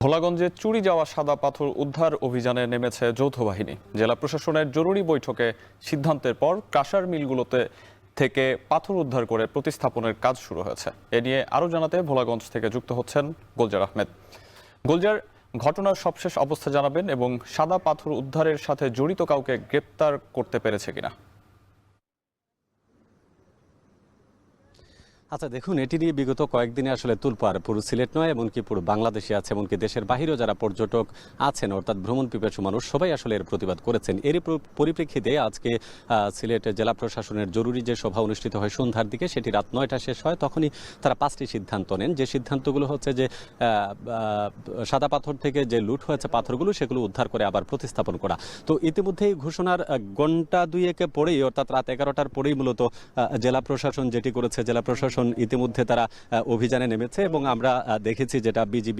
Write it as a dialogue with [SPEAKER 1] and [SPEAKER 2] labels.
[SPEAKER 1] ভোলাগঞ্জে চুরি যাওয়া সাদা পাথর উদ্ধার অভিযানে নেমেছে যৌথ বাহিনী। জেলা প্রশাসনের জরুরি বৈঠকে সিদ্ধান্তের পর ক্রাশার মিলগুলোতে থেকে পাথর উদ্ধার করে প্রতিস্থাপনের কাজ শুরু হয়েছে। এ নিয়ে আরও জানাতে ভোলাগঞ্জ থেকে যুক্ত হচ্ছেন গোলজার আহমেদ। গোলজার, ঘটনার সবশেষ অবস্থা জানাবেন এবং সাদা পাথর উদ্ধারের সাথে জড়িত কাউকে গ্রেপ্তার করতে পেরেছে কিনা।
[SPEAKER 2] আচ্ছা দেখুন, এটি নিয়ে বিগত কয়েকদিনে আসলে তুলপাড় পুরো সিলেট নয়, এমনকি পুরো বাংলাদেশে আছে, এমনকি দেশের বাহিরেও যারা পর্যটক আছেন অর্থাৎ ভ্রমণ পিপাসু মানুষ সবাই আসলে এর প্রতিবাদ করেছেন। এরই পরিপ্রেক্ষিতে আজকে সিলেট জেলা প্রশাসনের জরুরি যে সভা অনুষ্ঠিত হয় সন্ধ্যার দিকে, সেটি রাত 9টা শেষ হয়। তখনই তারা 5টি সিদ্ধান্ত নেন, যে সিদ্ধান্তগুলো হচ্ছে যে সাদা পাথর থেকে যে লুট হয়েছে পাথরগুলো সেগুলো উদ্ধার করে আবার প্রতিস্থাপন করা। তো ইতিমধ্যেই ঘোষণার ঘণ্টা দুয়েকে পরেই অর্থাৎ রাত 11টার পরেই মূলত জেলা প্রশাসন যেটি করেছে, জেলা প্রশাসন ইতিমধ্যে তারা অভিযানে নেমেছে এবং আমরা দেখেছি যেটা বিজিবি